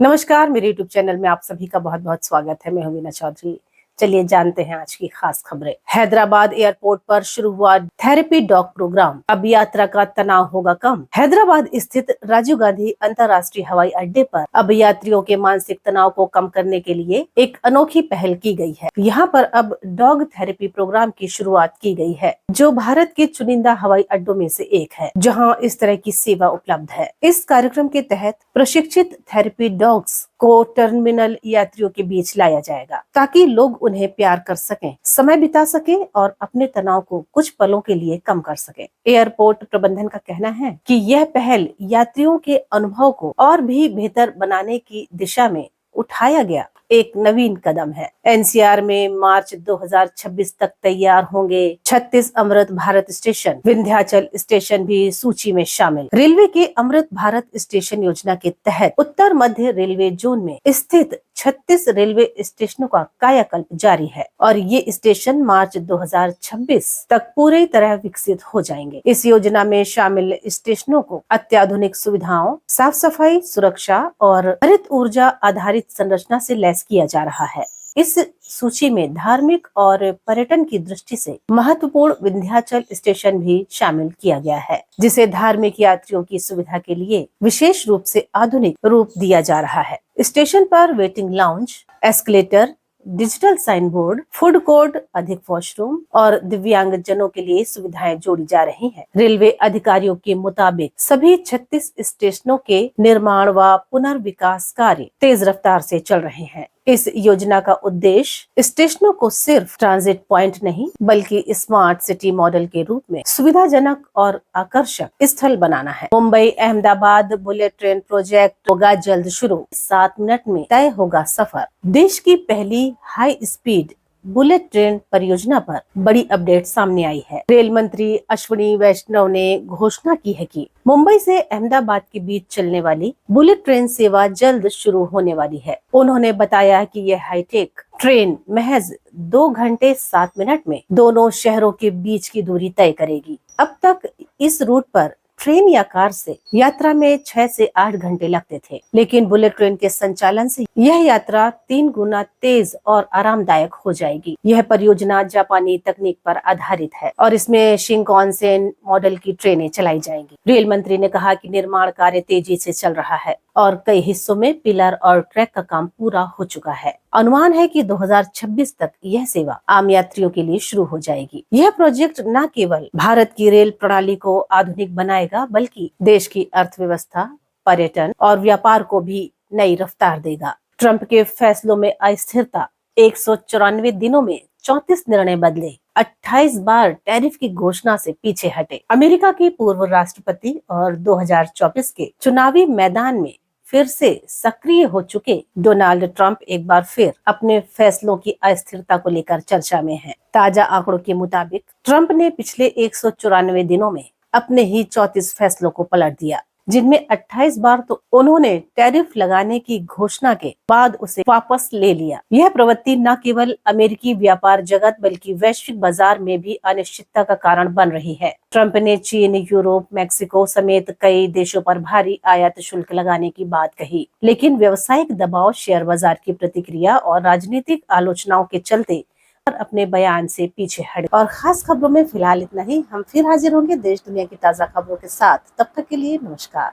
नमस्कार, मेरे YouTube channel में आप सभी का बहुत बहुत स्वागत है। मैं हूं मीना चौधरी। चलिए जानते हैं आज की खास खबरें। हैदराबाद एयरपोर्ट पर शुरू हुआ थेरेपी डॉग प्रोग्राम, अब यात्रा का तनाव होगा कम। हैदराबाद स्थित राजीव गांधी अंतर्राष्ट्रीय हवाई अड्डे पर अब यात्रियों के मानसिक तनाव को कम करने के लिए एक अनोखी पहल की गई है। यहाँ पर अब डॉग थेरेपी प्रोग्राम की शुरुआत की गई है, जो भारत के चुनिंदा हवाई अड्डों में से एक है जहाँ इस तरह की सेवा उपलब्ध है। इस कार्यक्रम के तहत प्रशिक्षित थेरेपी डॉग्स को टर्मिनल यात्रियों के बीच लाया जाएगा, ताकि लोग उन्हें प्यार कर सकें, समय बिता सकें और अपने तनाव को कुछ पलों के लिए कम कर सकें। एयरपोर्ट प्रबंधन का कहना है कि यह पहल यात्रियों के अनुभव को और भी बेहतर बनाने की दिशा में उठाया गया एक नवीन कदम है। एनसीआर में मार्च 2026 तक तैयार होंगे 36 अमृत भारत स्टेशन, विंध्याचल स्टेशन भी सूची में शामिल। रेलवे के अमृत भारत स्टेशन योजना के तहत उत्तर मध्य रेलवे जोन में स्थित 36 रेलवे स्टेशनों का कायाकल्प जारी है और ये स्टेशन मार्च 2026 तक पूरी तरह विकसित हो जाएंगे। इस योजना में शामिल स्टेशनों को अत्याधुनिक सुविधाओं, साफ सफाई, सुरक्षा और हरित ऊर्जा आधारित संरचना से लैस किया जा रहा है। इस सूची में धार्मिक और पर्यटन की दृष्टि से महत्वपूर्ण विंध्याचल स्टेशन भी शामिल किया गया है, जिसे धार्मिक यात्रियों की सुविधा के लिए विशेष रूप से आधुनिक रूप दिया जा रहा है। स्टेशन पर waiting lounge, escalator, digital sign board, food court, अधिक वॉशरूम और दिव्यांग जनों के लिए सुविधाएं जोड़ी जा रही हैं। रेलवे अधिकारियों के मुताबिक सभी 36 स्टेशनों के निर्माण व पुनर्विकास कार्य तेज रफ्तार से चल रहे हैं। इस योजना का उद्देश्य स्टेशनों को सिर्फ ट्रांजिट पॉइंट नहीं, बल्कि स्मार्ट सिटी मॉडल के रूप में सुविधाजनक और आकर्षक स्थल बनाना है। Mumbai Ahmedabad bullet train project होगा जल्द शुरू, 7 मिनट में तय होगा सफर। देश की पहली हाई स्पीड बुलेट ट्रेन परियोजना पर बड़ी अपडेट सामने आई है। रेल मंत्री अश्विनी वैष्णव ने घोषणा की है कि मुंबई से अहमदाबाद के बीच चलने वाली बुलेट ट्रेन सेवा जल्द शुरू होने वाली है। उन्होंने बताया कि यह हाईटेक ट्रेन महज 2 घंटे 7 मिनट में दोनों शहरों के बीच की दूरी तय करेगी। अब तक इस रूट पर ट्रेन या कार से यात्रा में 6 से 8 घंटे लगते थे, लेकिन बुलेट ट्रेन के संचालन से यह यात्रा 3 गुना तेज और आरामदायक हो जाएगी। यह परियोजना जापानी तकनीक पर आधारित है और इसमें शिंकानसेन मॉडल की ट्रेनें चलाई जाएंगी। रेल मंत्री ने कहा कि निर्माण कार्य तेजी से चल रहा है और कई हिस्सों में पिलर और ट्रैक का काम पूरा हो चुका है। अनुमान है कि 2026 तक यह सेवा आम यात्रियों के लिए शुरू हो जाएगी। यह प्रोजेक्ट न केवल भारत की रेल प्रणाली को आधुनिक बनाएगा, बल्कि देश की अर्थव्यवस्था, पर्यटन और व्यापार को भी नई रफ्तार देगा। ट्रंप के फैसलों में अस्थिरता, 194 दिनों में 34 निर्णय बदले, 28 बार टैरिफ की घोषणा से पीछे हटे। अमेरिका के पूर्व राष्ट्रपति और 2024 के चुनावी मैदान में फिर से सक्रिय हो चुके डोनाल्ड ट्रंप एक बार फिर अपने फैसलों की अस्थिरता को लेकर चर्चा में हैं। ताजा आंकड़ों के मुताबिक ट्रंप ने पिछले 194 दिनों में अपने ही 34 फैसलों को पलट दिया, जिनमें 28 बार तो उन्होंने टैरिफ लगाने की घोषणा के बाद उसे वापस ले लिया। यह प्रवृत्ति न केवल अमेरिकी व्यापार जगत बल्कि वैश्विक बाजार में भी अनिश्चितता का कारण बन रही है। ट्रंप ने चीन, यूरोप, मेक्सिको समेत कई देशों पर भारी आयात शुल्क लगाने की बात कही, लेकिन व्यावसायिक दबाव, शेयर बाजार की प्रतिक्रिया और राजनीतिक आलोचनाओं के चलते अपने बयान से पीछे हट। और खास खबरों में फिलहाल इतना ही। हम फिर हाजिर होंगे देश दुनिया की ताजा खबरों के साथ। तब तक के लिए नमस्कार।